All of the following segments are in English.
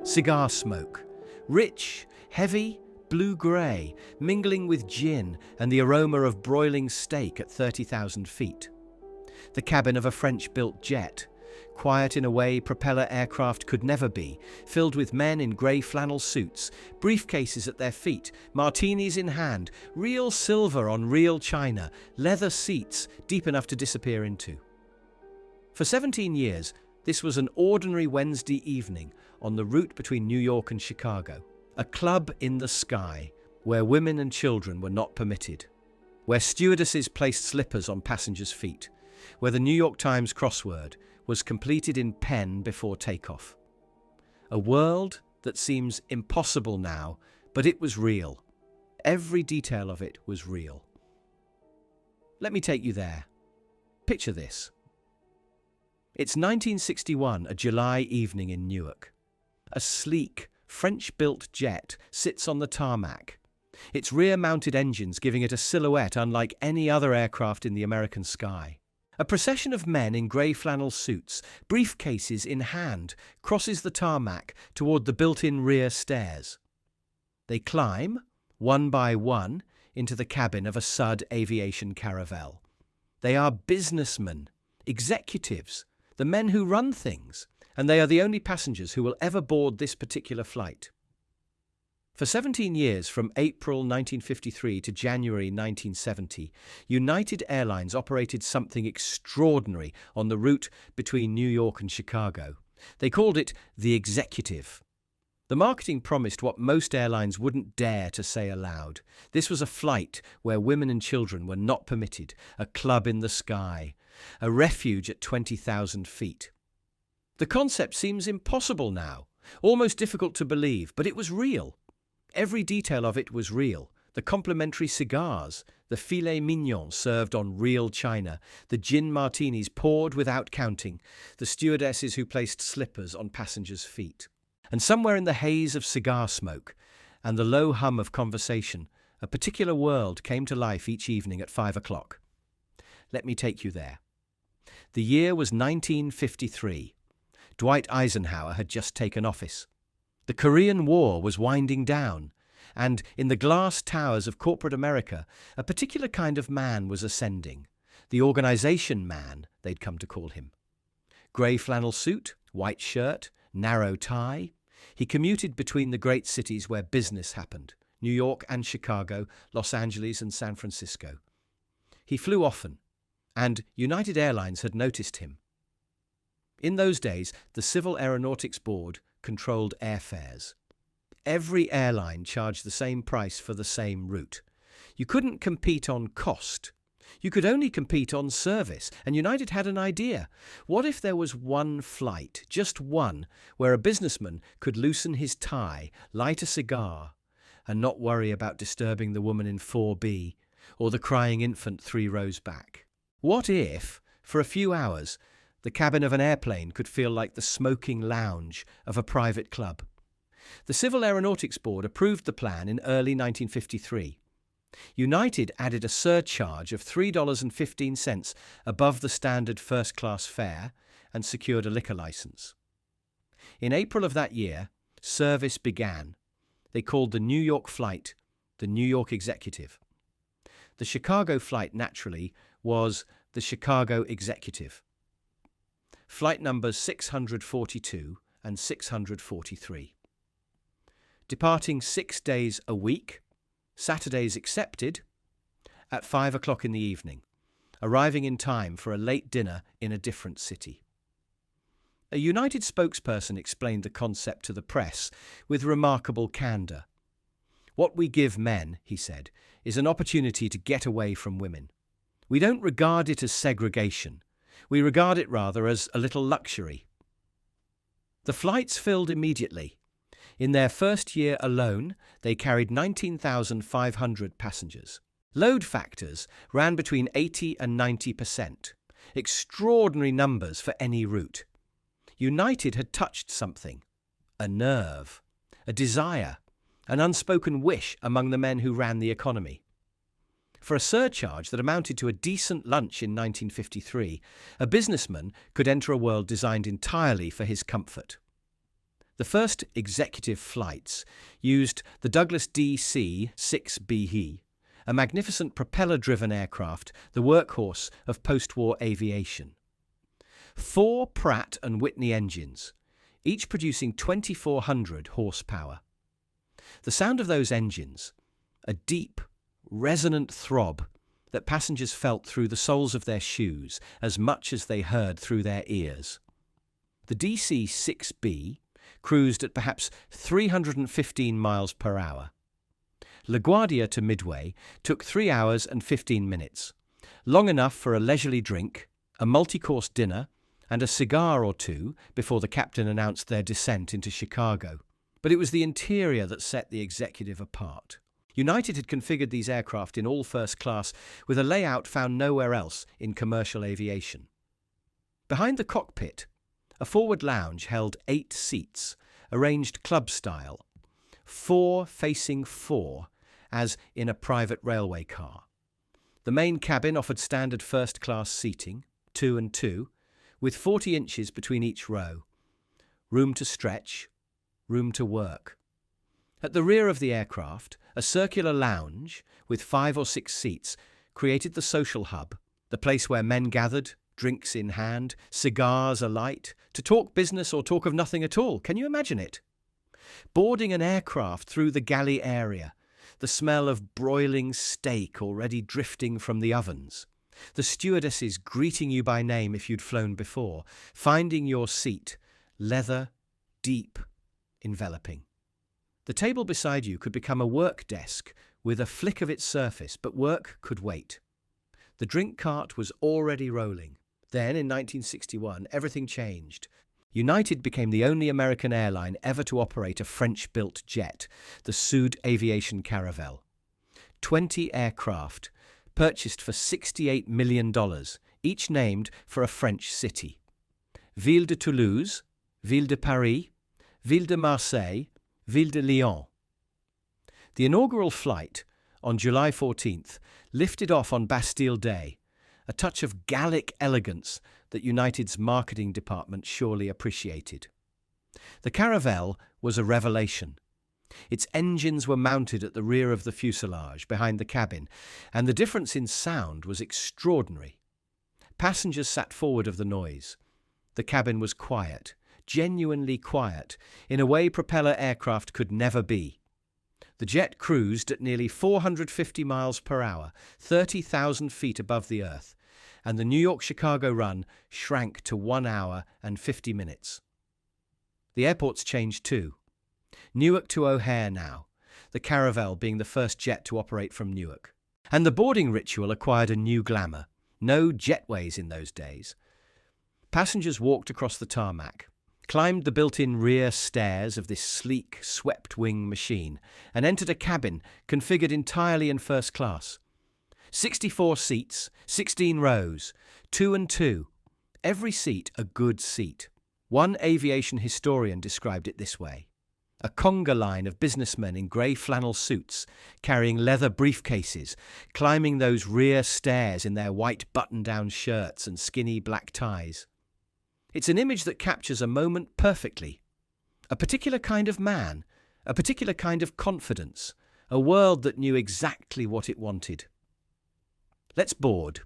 Cigar smoke. Rich, heavy, blue-grey, mingling with gin and the aroma of broiling steak at 30,000 feet. The cabin of a French-built jet, quiet in a way propeller aircraft could never be, filled with men in grey flannel suits, briefcases at their feet, martinis in hand, real silver on real china, leather seats deep enough to disappear into. For 17 years, this was an ordinary Wednesday evening on the route between New York and Chicago. A club in the sky, where women and children were not permitted, where stewardesses placed slippers on passengers' feet, where the New York Times crossword was completed in pen before takeoff. A world that seems impossible now, but it was real. Every detail of it was real. Let me take you there. Picture this. It's 1961, a July evening in Newark. A sleek, French-built jet sits on the tarmac, its rear-mounted engines giving it a silhouette unlike any other aircraft in the American sky. A procession of men in grey flannel suits, briefcases in hand, crosses the tarmac toward the built-in rear stairs. They climb, one by one, into the cabin of a Sud Aviation Caravelle. They are businessmen, executives, the men who run things, and they are the only passengers who will ever board this particular flight. For 17 years, from April 1953 to January 1970, United Airlines operated something extraordinary on the route between New York and Chicago. They called it the Executive. The marketing promised what most airlines wouldn't dare to say aloud. This was a flight where women and children were not permitted, a club in the sky, a refuge at 20,000 feet. The concept seems impossible now, almost difficult to believe, but it was real. Every detail of it was real. The complimentary cigars, the filet mignon served on real china, the gin martinis poured without counting, the stewardesses who placed slippers on passengers' feet. And somewhere in the haze of cigar smoke and the low hum of conversation, a particular world came to life each evening at 5 o'clock. Let me take you there. The year was 1953. Dwight Eisenhower had just taken office. The Korean War was winding down, and in the glass towers of corporate America, a particular kind of man was ascending. The organization man, they'd come to call him. Grey flannel suit, white shirt, narrow tie. He commuted between the great cities where business happened, New York and Chicago, Los Angeles and San Francisco. He flew often, and United Airlines had noticed him. In those days, the Civil Aeronautics Board controlled airfares. Every airline charged the same price for the same route. You couldn't compete on cost. You could only compete on service, and United had an idea. What if there was one flight, just one, where a businessman could loosen his tie, light a cigar, and not worry about disturbing the woman in 4B or the crying infant 3 rows back? What if, for a few hours, the cabin of an airplane could feel like the smoking lounge of a private club? The Civil Aeronautics Board approved the plan in early 1953. United added a surcharge of $3.15 above the standard first-class fare and secured a liquor license. In April of that year, service began. They called the New York flight the New York Executive. The Chicago flight, naturally, was the Chicago Executive. Flight numbers 642 and 643. Departing 6 days a week, Saturdays excepted, at 5 o'clock in the evening, arriving in time for a late dinner in a different city. A United spokesperson explained the concept to the press with remarkable candour. "What we give men," he said, "is an opportunity to get away from women. We don't regard it as segregation. We regard it rather as a little luxury." The flights filled immediately. In their first year alone, they carried 19,500 passengers. Load factors ran between 80 and 90%. Extraordinary numbers for any route. United had touched something, a nerve, a desire, an unspoken wish among the men who ran the economy. For a surcharge that amounted to a decent lunch in 1953, a businessman could enter a world designed entirely for his comfort. The first executive flights used the Douglas DC-6BE, a magnificent propeller-driven aircraft, the workhorse of post-war aviation. 4 Pratt & Whitney engines, each producing 2,400 horsepower. The sound of those engines, a deep, resonant throb that passengers felt through the soles of their shoes as much as they heard through their ears. The DC-6B cruised at perhaps 315 miles per hour. LaGuardia to Midway took 3 hours and 15 minutes, long enough for a leisurely drink, a multi-course dinner, and a cigar or two before the captain announced their descent into Chicago. But it was the interior that set the executive apart. United had configured these aircraft in all first class with a layout found nowhere else in commercial aviation. Behind the cockpit, a forward lounge held 8 seats, arranged club-style, 4 facing 4, as in a private railway car. The main cabin offered standard first-class seating, 2 and 2, with 40 inches between each row. Room to stretch, room to work. At the rear of the aircraft, a circular lounge with 5 or 6 seats created the social hub, the place where men gathered, drinks in hand, cigars alight, to talk business or talk of nothing at all. Can you imagine it? Boarding an aircraft through the galley area, the smell of broiling steak already drifting from the ovens, the stewardesses greeting you by name if you'd flown before, finding your seat, leather, deep, enveloping. The table beside you could become a work desk with a flick of its surface, but work could wait. The drink cart was already rolling. Then, in 1961, everything changed. United became the only American airline ever to operate a French-built jet, the Sud Aviation Caravelle. 20 aircraft, purchased for $68 million, each named for a French city. Ville de Toulouse, Ville de Paris, Ville de Marseille, Ville de Lyon. The inaugural flight, on July 14th, lifted off on Bastille Day, a touch of Gallic elegance that United's marketing department surely appreciated. The Caravelle was a revelation. Its engines were mounted at the rear of the fuselage, behind the cabin, and the difference in sound was extraordinary. Passengers sat forward of the noise. The cabin was quiet, genuinely quiet, in a way propeller aircraft could never be. The jet cruised at nearly 450 miles per hour, 30,000 feet above the earth, and the New York-Chicago run shrank to 1 hour and 50 minutes. The airports changed too. Newark to O'Hare now, the Caravelle being the first jet to operate from Newark. And the boarding ritual acquired a new glamour. No jetways in those days. Passengers walked across the tarmac, climbed the built-in rear stairs of this sleek, swept-wing machine, and entered a cabin configured entirely in first class. 64 seats, 16 rows, 2 and 2, every seat a good seat. One aviation historian described it this way: a conga line of businessmen in grey flannel suits, carrying leather briefcases, climbing those rear stairs in their white button-down shirts and skinny black ties. It's an image that captures a moment perfectly. A particular kind of man, a particular kind of confidence, a world that knew exactly what it wanted. Let's board.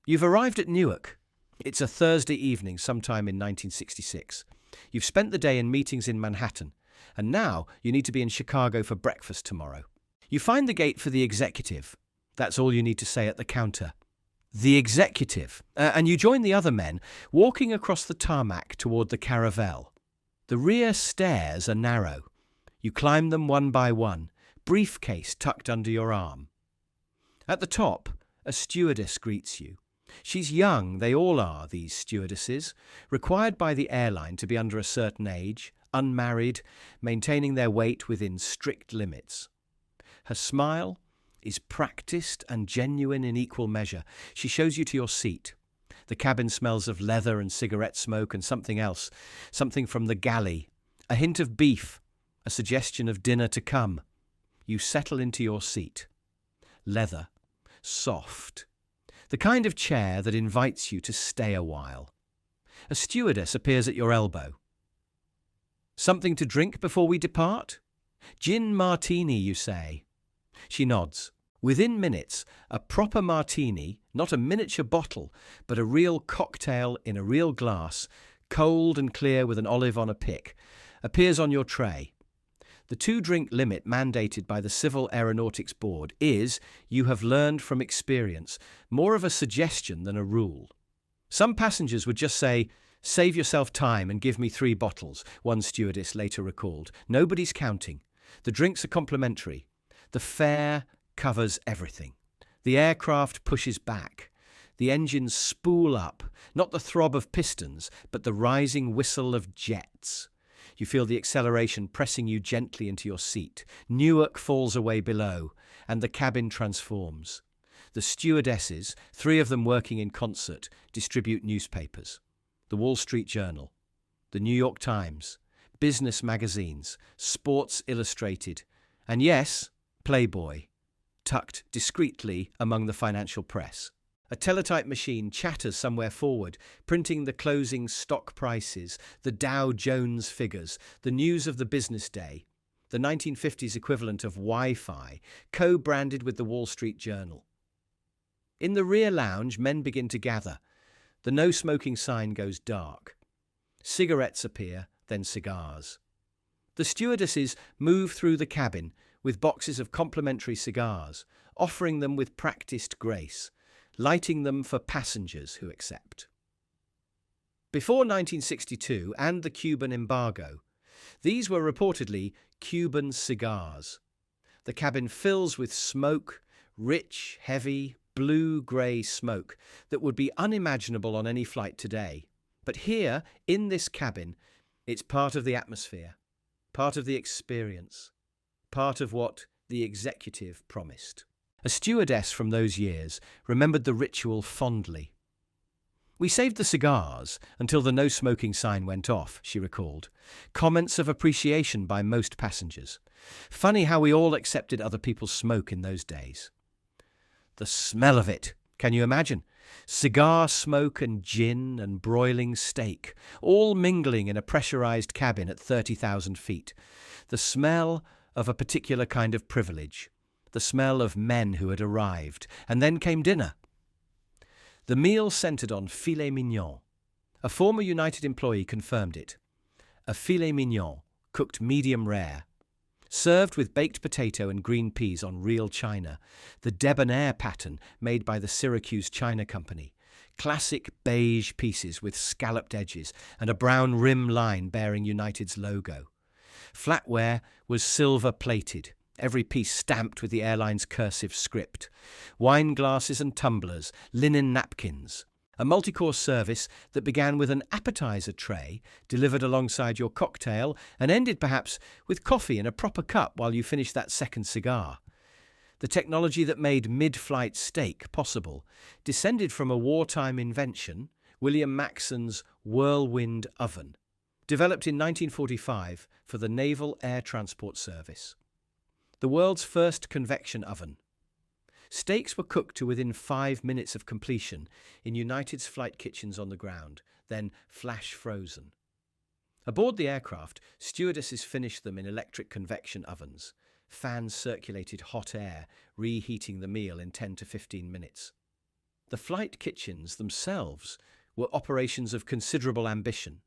You've arrived at Newark. It's a Thursday evening sometime in 1966. You've spent the day in meetings in Manhattan, and now you need to be in Chicago for breakfast tomorrow. You find the gate for the executive. That's all you need to say at the counter. The executive, and you join the other men walking across the tarmac toward the Caravelle. The rear stairs are narrow. You climb them one by one, briefcase tucked under your arm. At the top, a stewardess greets you. She's young, they all are, these stewardesses, required by the airline to be under a certain age, unmarried, maintaining their weight within strict limits. Her smile is practiced and genuine in equal measure. She shows you to your seat. The cabin smells of leather and cigarette smoke and something else, something from the galley, a hint of beef, a suggestion of dinner to come. You settle into your seat. Leather, soft, the kind of chair that invites you to stay a while. A stewardess appears at your elbow. Something to drink before we depart? Gin martini, you say? She nods. Within minutes, a proper martini, not a miniature bottle, but a real cocktail in a real glass, cold and clear with an olive on a pick, appears on your tray. The 2-drink limit mandated by the Civil Aeronautics Board is, you have learned from experience, more of a suggestion than a rule. Some passengers would just say, "Save yourself time and give me 3 bottles," one stewardess later recalled. Nobody's counting. The drinks are complimentary. The fare covers everything. The aircraft pushes back. The engines spool up, not the throb of pistons, but the rising whistle of jets. You feel the acceleration pressing you gently into your seat. Newark falls away below, and the cabin transforms. The stewardesses, 3 of them working in concert, distribute newspapers. The Wall Street Journal, the New York Times, business magazines, Sports Illustrated, and yes, Playboy, tucked discreetly among the financial press. A teletype machine chatters somewhere forward, printing the closing stock prices, the Dow Jones figures, the news of the business day, the 1950s equivalent of Wi-Fi, co-branded with the Wall Street Journal. In the rear lounge, men begin to gather. The no smoking sign goes dark. Cigarettes appear, then cigars. The stewardesses move through the cabin with boxes of complimentary cigars, offering them with practiced grace, lighting them for passengers who accept. Before 1962 and the Cuban embargo, these were reportedly Cuban cigars. The cabin fills with smoke, rich, heavy, blue-grey smoke that would be unimaginable on any flight today. But here, in this cabin, it's part of the atmosphere, part of the experience, part of what the executive promised. A stewardess from those years remembered the ritual fondly. "We saved the cigars until the no-smoking sign went off," she recalled. Comments of appreciation by most passengers. Funny how we all accepted other people's smoke in those days. The smell of it, can you imagine? Cigar smoke and gin and broiling steak, all mingling in a pressurized cabin at 30,000 feet. The smell of a particular kind of privilege. The smell of men who had arrived. And then came dinner. The meal centered on filet mignon. A former United employee confirmed it. A filet mignon, cooked medium rare. Served with baked potato and green peas on real china. The debonair pattern made by the Syracuse China Company. Classic beige pieces with scalloped edges and a brown rim line bearing United's logo. Flatware was silver-plated, every piece stamped with the airline's cursive script. Wine glasses and tumblers, linen napkins. A multi-course service that began with an appetizer tray delivered alongside your cocktail and ended perhaps with coffee in a proper cup while you finished that second cigar. The technology that made mid-flight steak possible descended from a wartime invention, William Maxon's whirlwind oven, developed in 1945 for the Naval Air Transport Service. The world's first convection oven. Steaks were cooked to within 5 minutes of completion in United's flight kitchens on the ground, then flash frozen. Aboard the aircraft, stewardesses finished them in electric convection ovens. Fans circulated hot air, reheating the meal in 10 to 15 minutes. The flight kitchens themselves were operations of considerable ambition.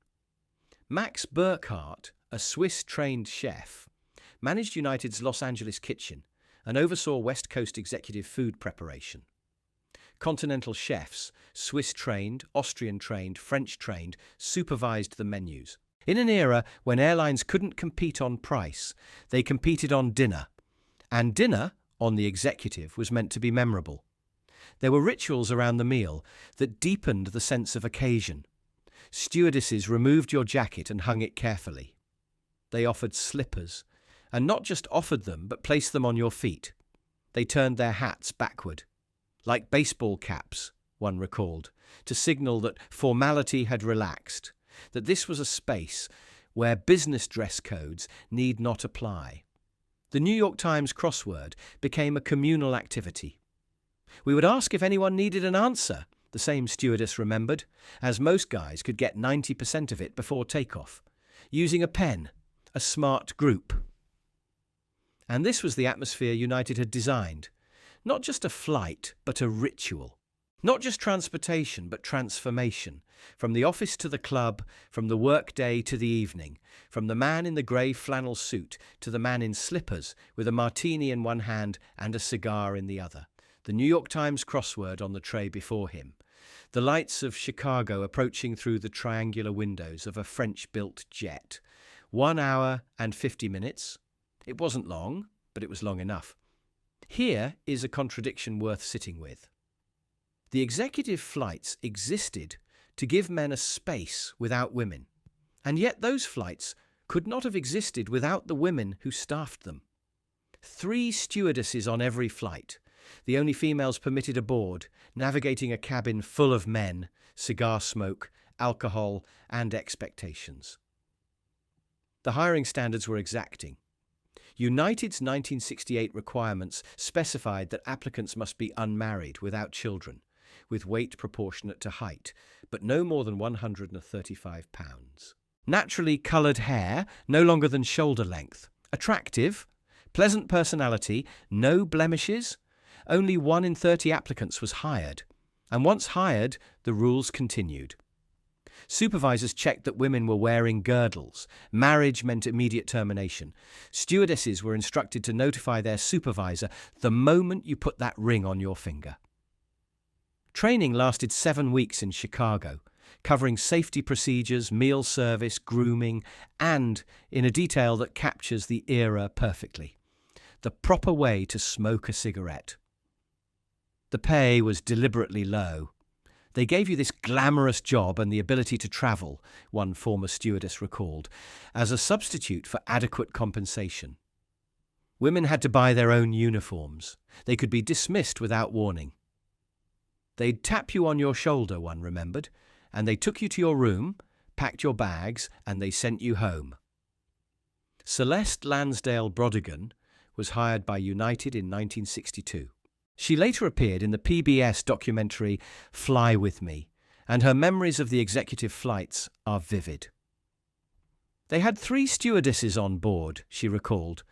Max Burkhardt, a Swiss-trained chef, managed United's Los Angeles kitchen and oversaw West Coast executive food preparation. Continental chefs, Swiss-trained, Austrian-trained, French-trained, supervised the menus. In an era when airlines couldn't compete on price, they competed on dinner. And dinner, on the executive, was meant to be memorable. There were rituals around the meal that deepened the sense of occasion. Stewardesses removed your jacket and hung it carefully. They offered slippers, and not just offered them, but placed them on your feet. They turned their hats backward, like baseball caps, one recalled, to signal that formality had relaxed, that this was a space where business dress codes need not apply. The New York Times crossword became a communal activity. We would ask if anyone needed an answer, the same stewardess remembered, as most guys could get 90% of it before takeoff, using a pen, a smart group. And this was the atmosphere United had designed. Not just a flight, but a ritual. Not just transportation, but transformation. From the office to the club, from the workday to the evening, from the man in the grey flannel suit to the man in slippers with a martini in one hand and a cigar in the other. The New York Times crossword on the tray before him. The lights of Chicago approaching through the triangular windows of a French-built jet. 1 hour and 50 minutes. It wasn't long, but it was long enough. Here is a contradiction worth sitting with. The executive flights existed to give men a space without women, and yet those flights could not have existed without the women who staffed them. 3 stewardesses on every flight, the only females permitted aboard, navigating a cabin full of men, cigar smoke, alcohol, and expectations. The hiring standards were exacting. United's 1968 requirements specified that applicants must be unmarried, without children, with weight proportionate to height, but no more than 135 pounds. Naturally coloured hair, no longer than shoulder length. Attractive, pleasant personality, no blemishes. Only 1 in 30 applicants was hired, and once hired, the rules continued. Supervisors checked that women were wearing girdles. Marriage meant immediate termination. Stewardesses were instructed to notify their supervisor the moment you put that ring on your finger. Training lasted 7 weeks in Chicago, covering safety procedures, meal service, grooming, and in a detail that captures the era perfectly: the proper way to smoke a cigarette. The pay was deliberately low. They gave you this glamorous job and the ability to travel, one former stewardess recalled, as a substitute for adequate compensation. Women had to buy their own uniforms. They could be dismissed without warning. They'd tap you on your shoulder, one remembered, and they took you to your room, packed your bags, and they sent you home. Celeste Lansdale Brodigan was hired by United in 1962. She later appeared in the PBS documentary Fly With Me, and her memories of the executive flights are vivid. They had 3 stewardesses on board, she recalled,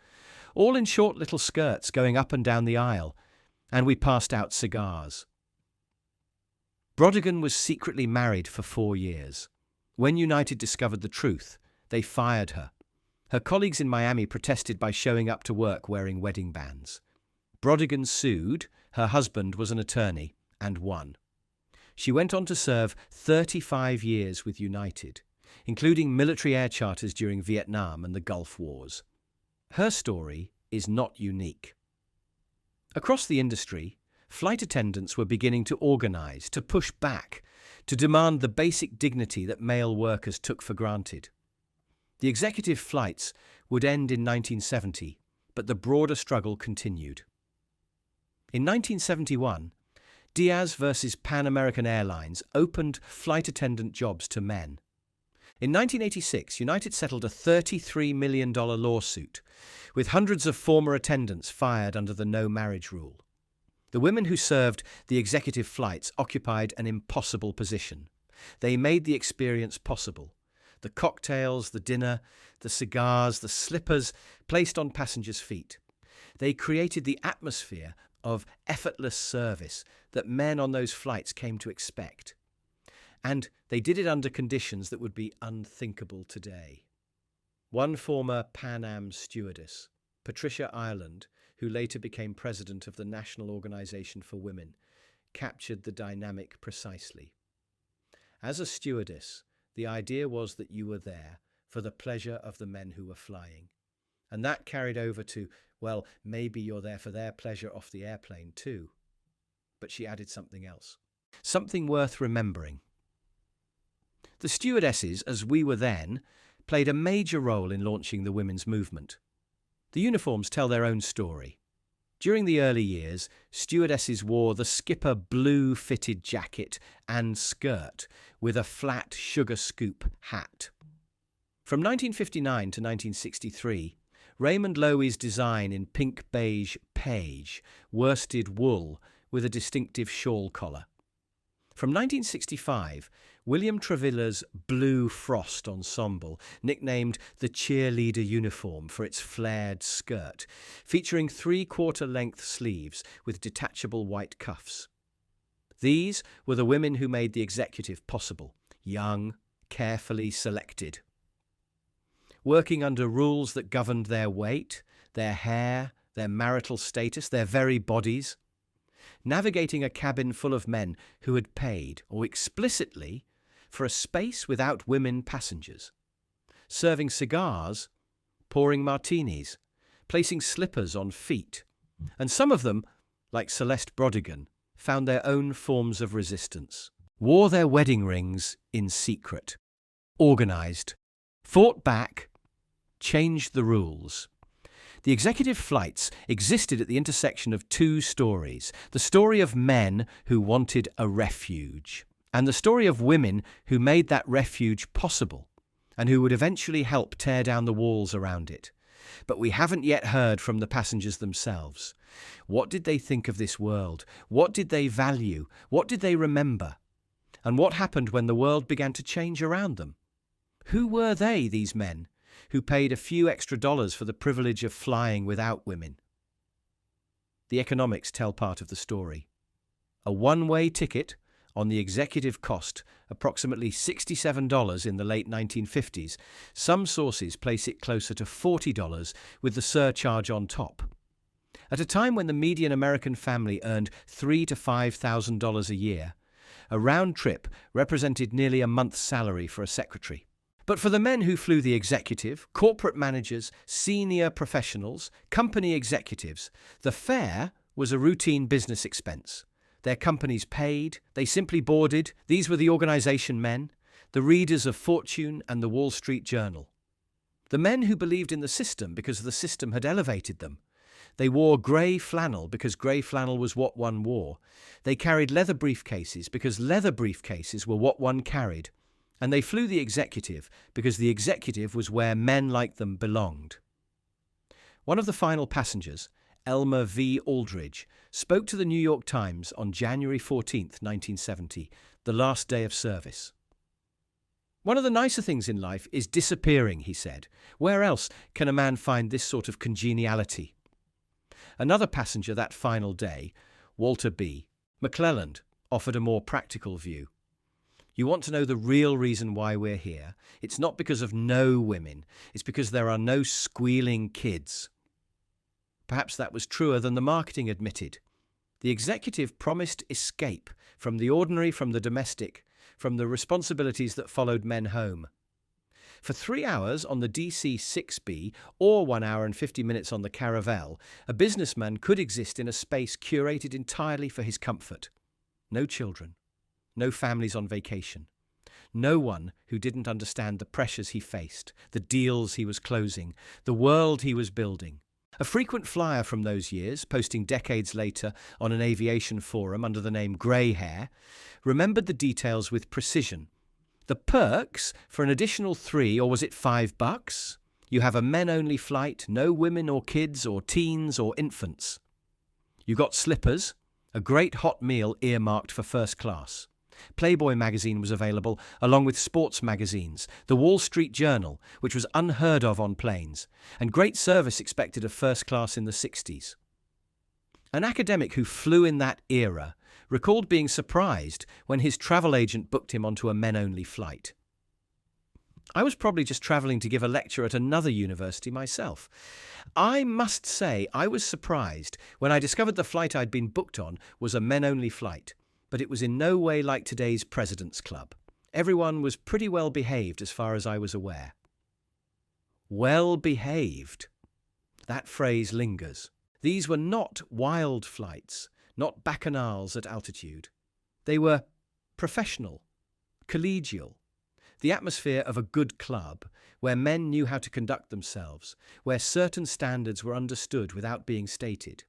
all in short little skirts going up and down the aisle, and we passed out cigars. Brodigan was secretly married for 4 years. When United discovered the truth, they fired her. Her colleagues in Miami protested by showing up to work wearing wedding bands. Brodigan sued. Her husband was an attorney and won. She went on to serve 35 years with United, including military air charters during Vietnam and the Gulf Wars. Her story is not unique. Across the industry, flight attendants were beginning to organize, to push back, to demand the basic dignity that male workers took for granted. The executive flights would end in 1970, but the broader struggle continued. In 1971, Diaz versus Pan American Airlines opened flight attendant jobs to men. In 1986, United settled a $33 million lawsuit, with hundreds of former attendants fired under the no marriage rule. The women who served the executive flights occupied an impossible position. They made the experience possible. The cocktails, the dinner, the cigars, the slippers placed on passengers' feet. They created the atmosphere of effortless service that men on those flights came to expect. And they did it under conditions that would be unthinkable today. One former Pan Am stewardess, Patricia Ireland, who later became president of the National Organization for Women, captured the dynamic precisely. As a stewardess, the idea was that you were there for the pleasure of the men who were flying. And that carried over to, well, maybe you're there for their pleasure off the airplane too. But she added something else. Something worth remembering. The stewardesses, as we were then, played a major role in launching the women's movement. The uniforms tell their own story. During the early years, stewardesses wore the skipper blue-fitted jacket and skirt with a flat sugar scoop hat. From 1959 to 1963, Raymond Loewy's design in pink beige page, worsted wool with a distinctive shawl collar. From 1965, William Trevilla's Blue Frost ensemble, nicknamed the cheerleader uniform for its flared skirt, featuring three-quarter-length sleeves with detachable white cuffs. These were the women who made the executive possible, young, carefully selected. Working under rules that governed their weight, their hair, their marital status, their very bodies. Navigating a cabin full of men who had paid, or explicitly, for a space without women passengers. Serving cigars, pouring martinis, placing slippers on feet. And some of them, like Celeste Brodigan, found their own forms of resistance. Wore their wedding rings in secret. Organised. Fought back. Changed the rules. The executive flights existed at the intersection of two stories, the story of men who wanted a refuge, and the story of women who made that refuge possible, and who would eventually help tear down the walls around it. But we haven't yet heard from the passengers themselves. What did they think of this world? What did they value? What did they remember? And what happened when the world began to change around them? Who were they, these men, who paid a few extra dollars for the privilege of flying without women? The economics tell part of the story. A one-way ticket on the executive cost approximately $67 in the late 1950s. Some sources place it closer to $40 with the surcharge on top. At a time when the median American family earned $3,000 to $5,000 a year, a round trip represented nearly a month's salary for a secretary. But for the men who flew the executive, corporate managers, senior professionals, company executives, the fare was a routine business expense. Their companies paid, they simply boarded. These were the organization men, the readers of Fortune and the Wall Street Journal. The men who believed in the system because the system had elevated them. They wore grey flannel because grey flannel was what one wore. They carried leather briefcases because leather briefcases were what one carried. And they flew the executive because the executive was where men like them belonged. One of the final passengers, Elmer V. Aldridge, spoke to the New York Times on January 14, 1970, the last day of service. One of the nicer things in life is disappearing, he said. Where else can a man find this sort of congeniality? Another passenger that final day, Walter B. McClelland, offered a more practical view. You want to know the real reason why we're here? It's not because of no women. It's because there are no squealing kids. Perhaps that was truer than the marketing admitted. The executive promised escape from the ordinary, from the domestic, from the responsibilities that followed men home. For 3 hours on the DC-6B or 1 hour and 50 minutes on the Caravelle, a businessman could exist in a space curated entirely for his comfort. No children. No families on vacation. No one who didn't understand the pressures he faced, the deals he was closing, the world he was building. A frequent flyer from those years, posting decades later on an aviation forum under the name Grey Hair, remembered the details with precision. The perks for an additional $3, or was it $5? You have a men-only flight, no women or kids or teens or infants. You got slippers, a great hot meal earmarked for first class. Playboy magazine was available, along with sports magazines, the Wall Street Journal, which was unheard of on planes, and great service expected of first class in the 60s. An academic who flew in that era recalled being surprised when his travel agent booked him onto a men-only flight. I was probably just travelling to give a lecture at another university myself. I must say I was surprised when I discovered the flight I'd been booked on was a men-only flight. But it was in no way like today's President's Club. Everyone was pretty well behaved as far as I was aware. Well behaved. That phrase lingers. These were not wild flights, not bacchanals at altitude. They were professional, collegial. The atmosphere of a good club, where men knew how to conduct themselves, where certain standards were understood without being stated.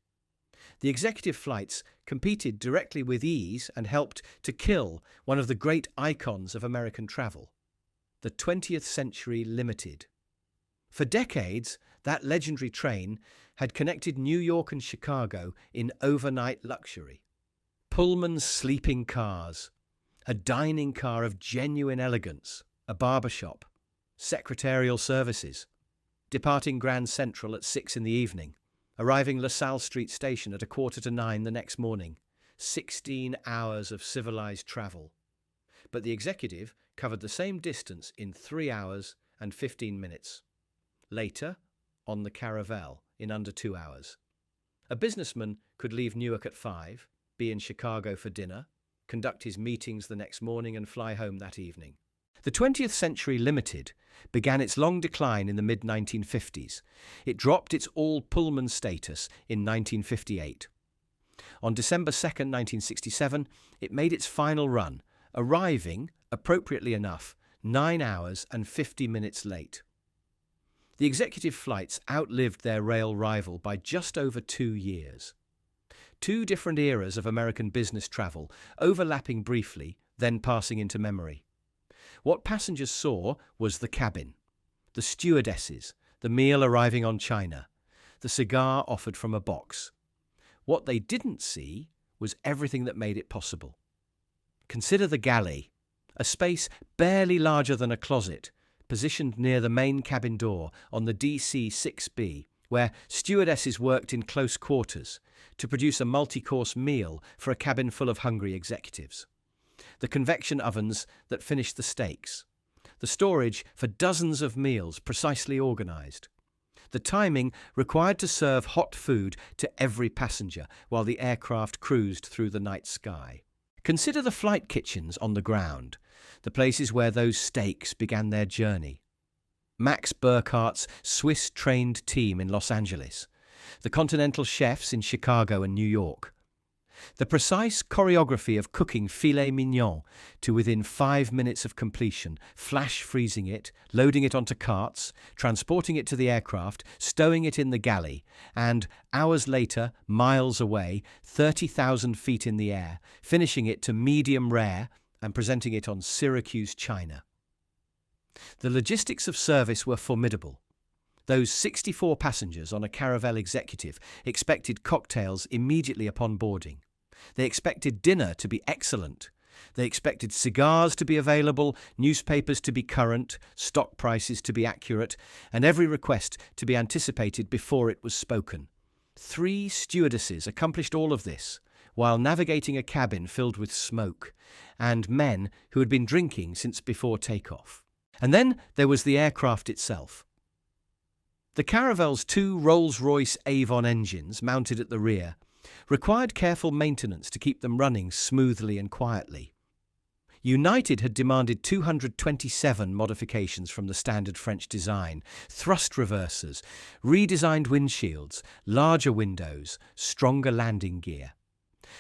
The executive flights competed directly with ease and helped to kill one of the great icons of American travel, the 20th Century Limited. For decades, that legendary train had connected New York and Chicago in overnight luxury. Pullman sleeping cars, a dining car of genuine elegance, a barber shop, secretarial services, departing Grand Central at 6 in the evening, arriving LaSalle Street Station at 8:45 the next morning. 16 hours of civilized travel. But the executive covered the same distance in 3 hours and 15 minutes. Later, on the Caravelle, in under 2 hours. A businessman could leave Newark at 5, be in Chicago for dinner, conduct his meetings the next morning and fly home that evening. The 20th Century Limited began its long decline in the mid-1950s. It dropped its all-Pullman status in 1958. On December 2, 1967, it made its final run, arriving, appropriately enough, 9 hours and 50 minutes late. The executive flights outlived their rail rival by just over 2 years. Two different eras of American business travel, overlapping briefly, then passing into memory. What passengers saw was the cabin, the stewardesses, the meal arriving on china, the cigar offered from a box. What they didn't see was everything that made it possible. Consider the galley, a space barely larger than a closet, positioned near the main cabin door on the DC-6B, where stewardesses worked in close quarters to produce a multi-course meal for a cabin full of hungry executives. The convection ovens that finished the steaks. The storage for dozens of meals precisely organized. The timing required to serve hot food to every passenger while the aircraft cruised through the night sky. Consider the flight kitchens on the ground, the places where those steaks began their journey. Max Burkhardt's Swiss-trained team in Los Angeles, the continental chefs in Chicago and New York. The precise choreography of cooking filet mignon to within 5 minutes of completion, flash freezing it, loading it onto carts, transporting it to the aircraft, stowing it in the galley, and, hours later, miles away, 30,000 feet in the air, finishing it to medium rare and presenting it on Syracuse china. The logistics of service were formidable. Those 64 passengers on a Caravelle executive expected cocktails immediately upon boarding. They expected dinner to be excellent. They expected cigars to be available, newspapers to be current, stock prices to be accurate, and every request to be anticipated before it was spoken. 3 stewardesses accomplished all of this, while navigating a cabin filled with smoke, and men who had been drinking since before takeoff. And then there was the aircraft itself. The Caravelle's 2 Rolls-Royce Avon engines, mounted at the rear, required careful maintenance to keep them running smoothly and quietly. United had demanded 227 modifications from the standard French design: thrust reversers, redesigned windshields, larger windows, stronger landing gear.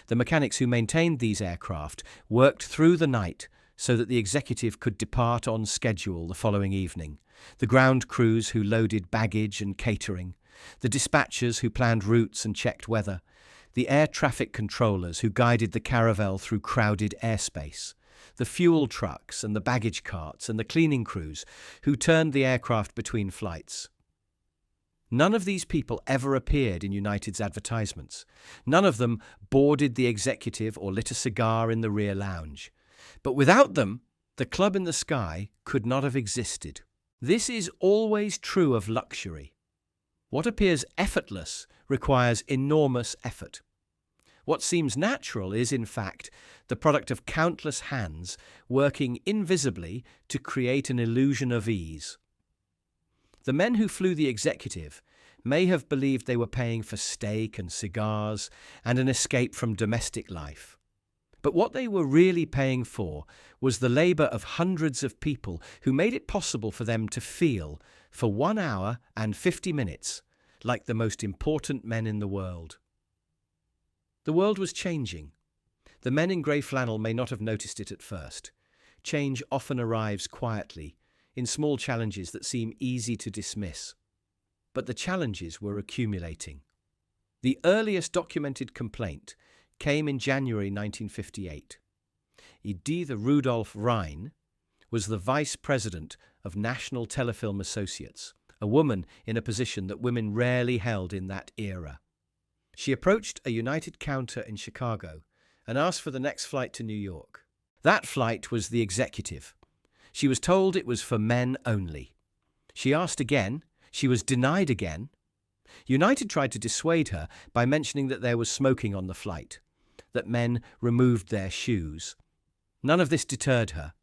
The mechanics who maintained these aircraft worked through the night so that the executive could depart on schedule the following evening. The ground crews who loaded baggage and catering, the dispatchers who planned routes and checked weather, the air traffic controllers who guided the Caravelle through crowded airspace, the fuel trucks and the baggage carts and the cleaning crews who turned the aircraft between flights. None of these people ever appeared in United's advertisements. None of them boarded the executive or lit a cigar in the rear lounge. But without them, the club in the sky could not have existed. This is always true of luxury. What appears effortless requires enormous effort. What seems natural is, in fact, the product of countless hands working invisibly to create an illusion of ease. The men who flew the executive may have believed they were paying for steak and cigars and an escape from domestic life. But what they were really paying for was the labor of hundreds of people who made it possible for them to feel, for 1 hour and 50 minutes, like the most important men in the world. The world was changing. The men in grey flannel may not have noticed it at first. Change often arrives quietly, in small challenges that seem easy to dismiss. But the challenges were accumulating. The earliest documented complaint came in January 1958. Edith Rudolph Rhine was the vice president of National Telefilm Associates, a woman in a position that women rarely held in that era. She approached a United counter in Chicago and asked for the next flight to New York. That flight was the executive. She was told it was for men only. She asked again. She was denied again. United tried to dissuade her by mentioning that there was smoking on the flight, that men removed their shoes. None of this deterred her.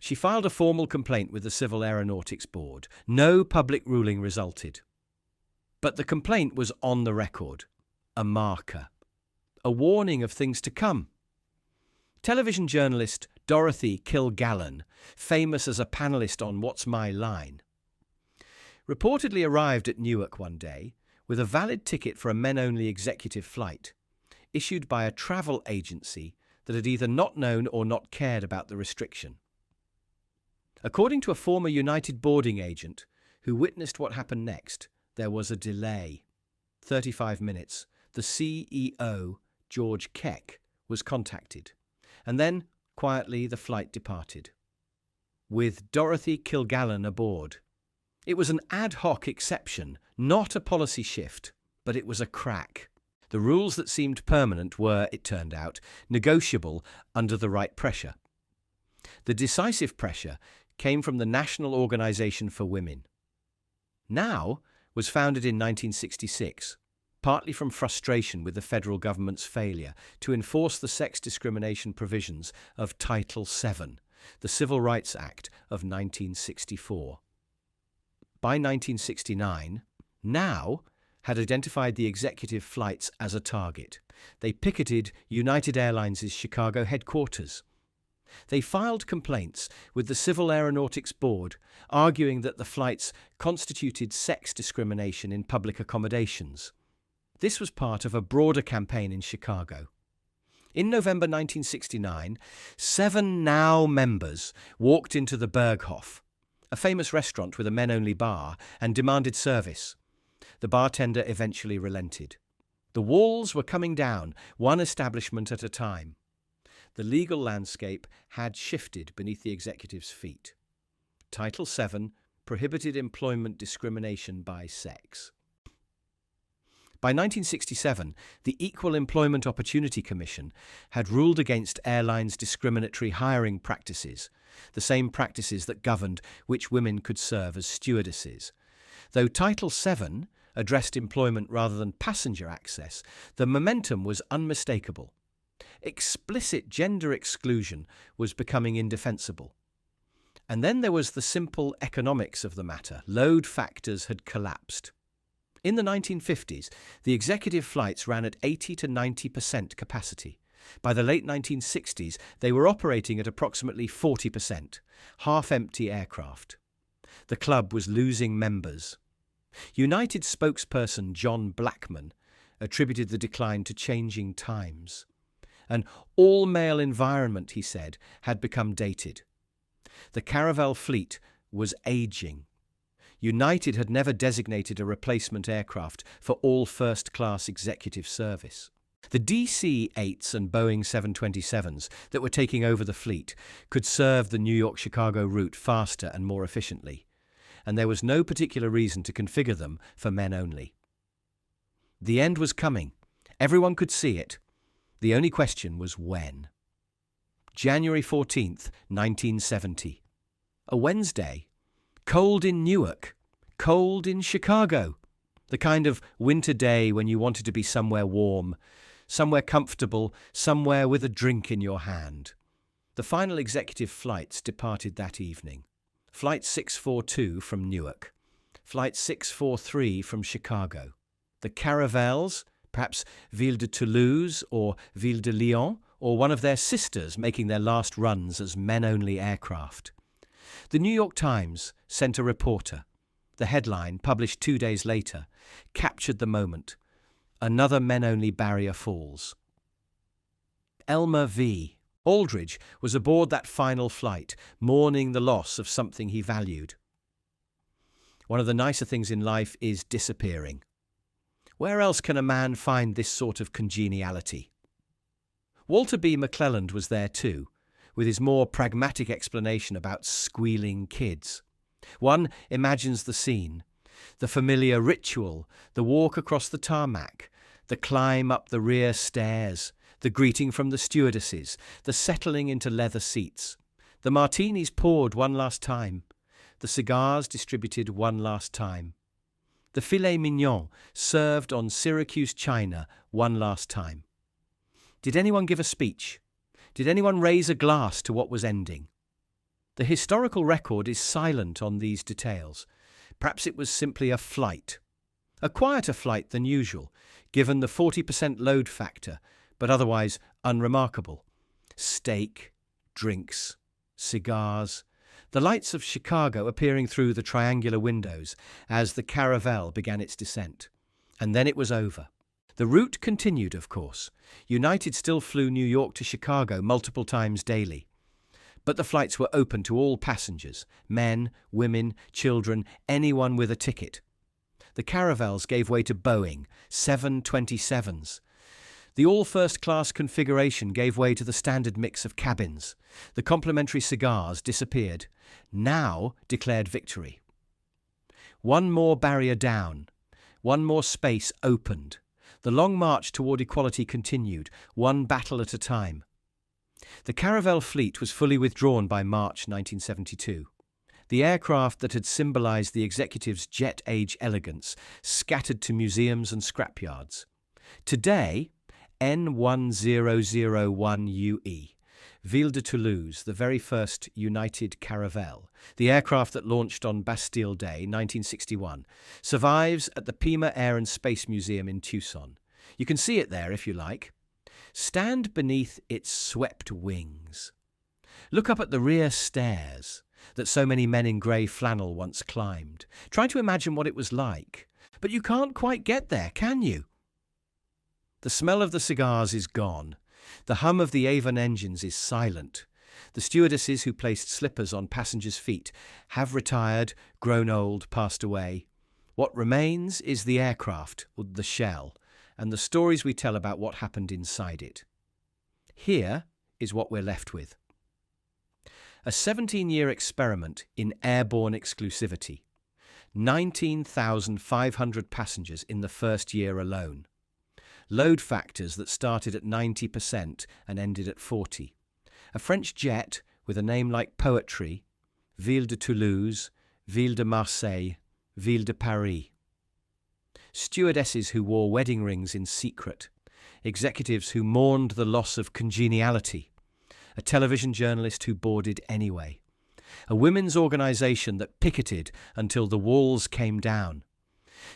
She filed a formal complaint with the Civil Aeronautics Board. No public ruling resulted. But the complaint was on the record, a marker, a warning of things to come. Television journalist Dorothy Kilgallen, famous as a panellist on What's My Line, reportedly arrived at Newark one day with a valid ticket for a men-only executive flight, issued by a travel agency that had either not known or not cared about the restriction. According to a former United boarding agent who witnessed what happened next, there was a delay. 35 minutes. The CEO, George Keck, was contacted, and then, quietly, the flight departed, with Dorothy Kilgallen aboard. It was an ad hoc exception, not a policy shift, but it was a crack. The rules that seemed permanent were, it turned out, negotiable under the right pressure. The decisive pressure came from the National Organization for Women. NOW was founded in 1966, partly from frustration with the federal government's failure to enforce the sex discrimination provisions of Title VII, the Civil Rights Act of 1964. By 1969, NOW had identified the executive flights as a target. They picketed United Airlines' Chicago headquarters. They filed complaints with the Civil Aeronautics Board, arguing that the flights constituted sex discrimination in public accommodations. This was part of a broader campaign in Chicago. In November 1969, 7 NOW members walked into the Berghof, a famous restaurant with a men-only bar, and demanded service. The bartender eventually relented. The walls were coming down, one establishment at a time. The legal landscape had shifted beneath the executive's feet. Title VII prohibited employment discrimination by sex. By 1967, the Equal Employment Opportunity Commission had ruled against airlines' discriminatory hiring practices, the same practices that governed which women could serve as stewardesses. Though Title VII addressed employment rather than passenger access, the momentum was unmistakable. Explicit gender exclusion was becoming indefensible. And then there was the simple economics of the matter. Load factors had collapsed. In the 1950s, the executive flights ran at 80 to 90% capacity. By the late 1960s, they were operating at approximately 40%, half-empty aircraft. The club was losing members. United spokesperson John Blackman attributed the decline to changing times. An all-male environment, he said, had become dated. The Caravelle fleet was aging. United had never designated a replacement aircraft for all first-class executive service. The DC-8s and Boeing 727s that were taking over the fleet could serve the New York-Chicago route faster and more efficiently, and there was no particular reason to configure them for men only. The end was coming. Everyone could see it. The only question was when. January 14th, 1970. A Wednesday. Cold in Newark. Cold in Chicago. The kind of winter day when you wanted to be somewhere warm, somewhere comfortable, somewhere with a drink in your hand. The final executive flights departed that evening. Flight 642 from Newark. Flight 643 from Chicago. The Caravelles, perhaps Ville de Toulouse or Ville de Lyon, or one of their sisters making their last runs as men-only aircraft. The New York Times sent a reporter. The headline, published 2 days later, captured the moment. Another men-only barrier falls. Elmer V. Aldridge was aboard that final flight, mourning the loss of something he valued. One of the nicer things in life is disappearing. Where else can a man find this sort of congeniality? Walter B. McClelland was there too, with his more pragmatic explanation about squealing kids. One imagines the scene, the familiar ritual, the walk across the tarmac, the climb up the rear stairs, The greeting from the stewardesses, the settling into leather seats, the martinis poured one last time, the cigars distributed one last time, the filet mignon served on Syracuse china one last time. Did anyone give a speech? Did anyone raise a glass to what was ending? The historical record is silent on these details. Perhaps it was simply a flight. A quieter flight than usual, given the 40% load factor, but otherwise unremarkable. Steak, drinks, cigars, the lights of Chicago appearing through the triangular windows as the Caravelle began its descent. And then it was over. The route continued, of course. United still flew New York to Chicago multiple times daily. But the flights were open to all passengers, men, women, children, anyone with a ticket. The Caravelles gave way to Boeing 727s. The all-first-class configuration gave way to the standard mix of cabins. The complimentary cigars disappeared, now declared victory. One more barrier down, one more space opened. The long march toward equality continued, one battle at a time. The Caravelle fleet was fully withdrawn by March 1972. The aircraft that had symbolized the executive's jet-age elegance scattered to museums and scrapyards. Today, N1001UE, Ville de Toulouse, the very first United Caravelle, the aircraft that launched on Bastille Day, 1961, survives at the Pima Air and Space Museum in Tucson. You can see it there if you like. Stand beneath its swept wings. Look up at the rear stairs that so many men in grey flannel once climbed. Try to imagine what it was like. But you can't quite get there, can you? The smell of the cigars is gone. The hum of the Avon engines is silent. The stewardesses who placed slippers on passengers' feet have retired, grown old, passed away. What remains is the aircraft, or the shell, and the stories we tell about what happened inside it. Here is what we're left with. A 17-year experiment in airborne exclusivity. 19,500 passengers in the first year alone. Load factors that started at 90% and ended at 40%. A French jet with a name like poetry, Ville de Toulouse, Ville de Marseille, Ville de Paris. Stewardesses who wore wedding rings in secret. Executives who mourned the loss of congeniality. A television journalist who boarded anyway. A women's organisation that picketed until the walls came down.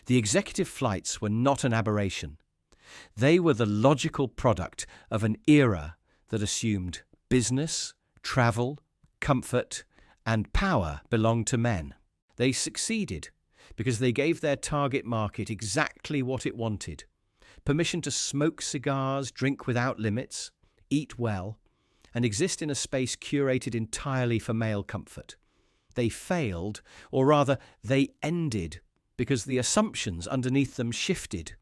The executive flights were not an aberration. They were the logical product of an era that assumed business, travel, comfort, and power belonged to men. They succeeded because they gave their target market exactly what it wanted. Permission to smoke cigars, drink without limits, eat well, and exist in a space curated entirely for male comfort. They failed, or rather, they ended, because the assumptions underneath them shifted.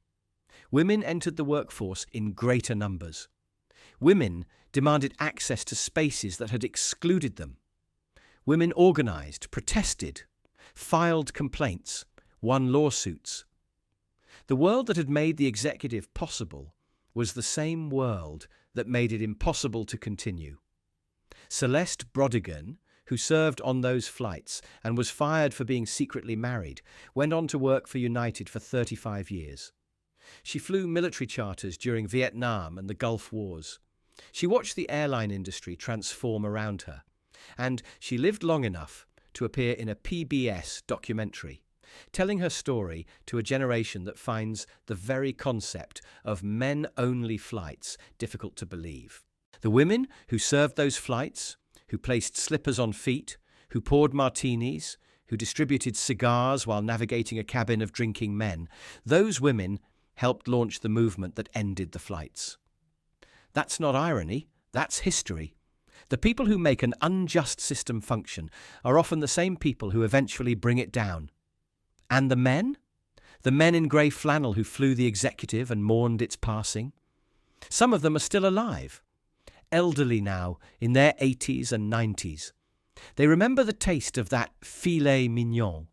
Women entered the workforce in greater numbers. Women demanded access to spaces that had excluded them. Women organised, protested, filed complaints, won lawsuits. The world that had made the executive possible was the same world that made it impossible to continue. Celeste Brodigan, who served on those flights and was fired for being secretly married, went on to work for United for 35 years. She flew military charters during Vietnam and the Gulf Wars. She watched the airline industry transform around her, and she lived long enough to appear in a PBS documentary, telling her story to a generation that finds the very concept of men-only flights difficult to believe. The women who served those flights, who placed slippers on feet, who poured martinis, who distributed cigars while navigating a cabin of drinking men, those women helped launch the movement that ended the flights. That's not irony, that's history. The people who make an unjust system function are often the same people who eventually bring it down. And the men? The men in grey flannel who flew the executive and mourned its passing? Some of them are still alive, elderly now, in their 80s and 90s. They remember the taste of that filet mignon.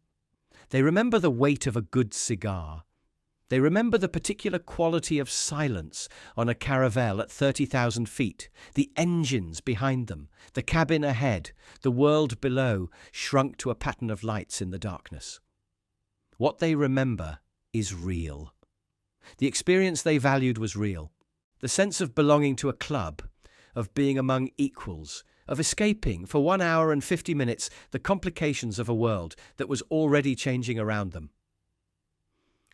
They remember the weight of a good cigar. They remember the particular quality of silence on a Caravelle at 30,000 feet, the engines behind them, the cabin ahead, the world below, shrunk to a pattern of lights in the darkness. What they remember is real. The experience they valued was real. The sense of belonging to a club, of being among equals, of escaping for 1 hour and 50 minutes the complications of a world that was already changing around them.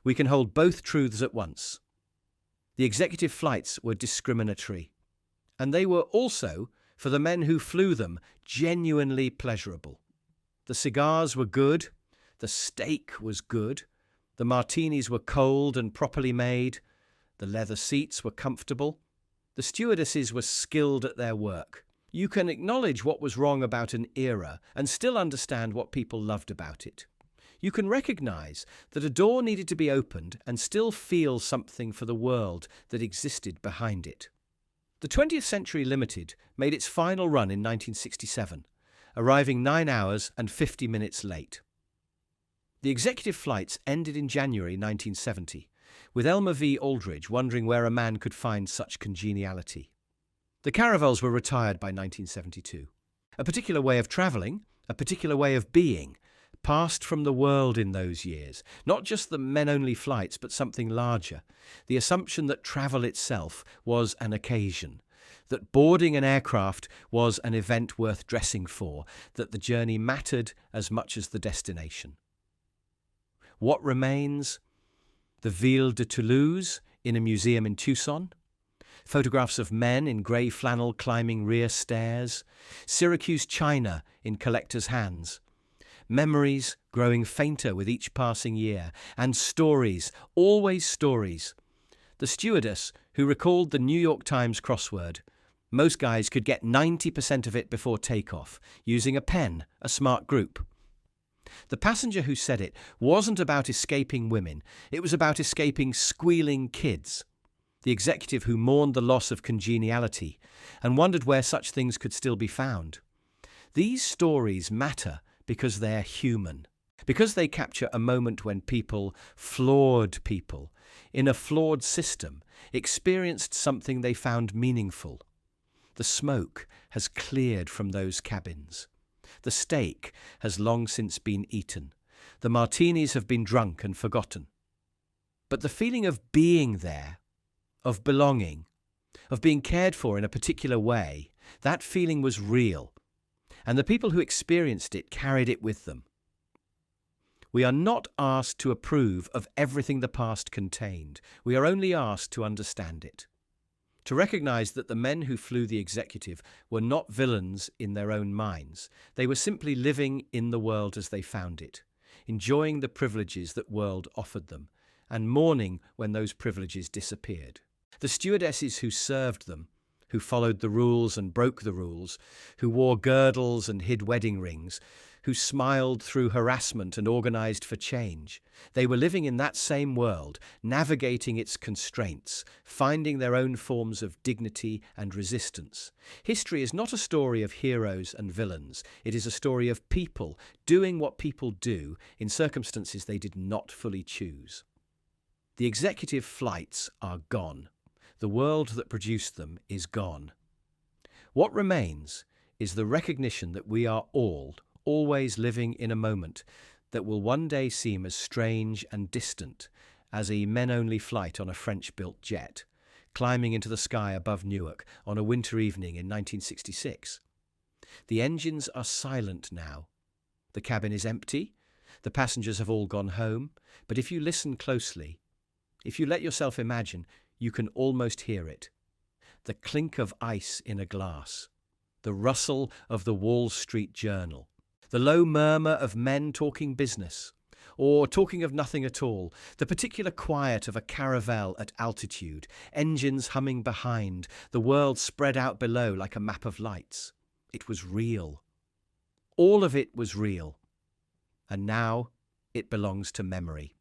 We can hold both truths at once. The executive flights were discriminatory, and they were also, for the men who flew them, genuinely pleasurable. The cigars were good, the steak was good, the martinis were cold and properly made, the leather seats were comfortable, the stewardesses were skilled at their work. You can acknowledge what was wrong about an era and still understand what people loved about it. You can recognize that a door needed to be opened and still feel something for the world that existed behind it. The 20th Century Limited made its final run in 1967, arriving 9 hours and 50 minutes late. The executive flights ended in January 1970, with Elmer V. Aldridge wondering where a man could find such congeniality. The Caravelles were retired by 1972. A particular way of travelling, a particular way of being, passed from the world in those years, not just the men-only flights, but something larger, the assumption that travel itself was an occasion, that boarding an aircraft was an event worth dressing for, that the journey mattered as much as the destination. What remains? The Ville de Toulouse in a museum in Tucson, photographs of men in grey flannel climbing rear stairs, Syracuse china in collectors' hands, memories growing fainter with each passing year, and stories, always stories. The stewardess who recalled the New York Times crossword. Most guys could get 90% of it before takeoff, using a pen, a smart group. The passenger who said it wasn't about escaping women, it was about escaping squealing kids. The executive who mourned the loss of congeniality and wondered where such things could still be found. These stories matter because they're human, because they capture a moment when people, flawed people, in a flawed system, experienced something they found meaningful. The smoke has cleared from those cabins. The steak has long since been eaten. The martinis have been drunk and forgotten. But the feeling of being there, of belonging, of being cared for in a particular way, that feeling was real, and the people who experienced it carried it with them. We are not asked to approve of everything the past contained. We are only asked to understand it, to recognize that the men who flew the executive were not villains in their own minds. They were simply living in the world as they found it, enjoying the privileges that world offered them, and mourning when those privileges disappeared. The stewardesses who served them, who followed the rules and broke the rules, who wore girdles and hid wedding rings, who smiled through harassment and organized for change. They were living in that same world, navigating its constraints, finding their own forms of dignity and resistance. History is not a story of heroes and villains. It is a story of people doing what people do in circumstances they did not fully choose. The executive flights are gone. The world that produced them is gone. What remains is the recognition that we are all always living in a moment that will one day seem as strange and distant as a men-only flight on a French-built jet, climbing into the sky above Newark on a winter evening in 1966. The engines are silent now. The cabin is empty. The passengers have all gone home. But if you listen closely, if you let yourself imagine, you can almost hear it. The clink of ice in a glass, the rustle of the Wall Street Journal, the low murmur of men talking business, or talking of nothing at all, the particular quiet of a Caravelle at altitude, engines humming behind, the world spread out below like a map of lights. It was real. All of it was real. And now it belongs to memory.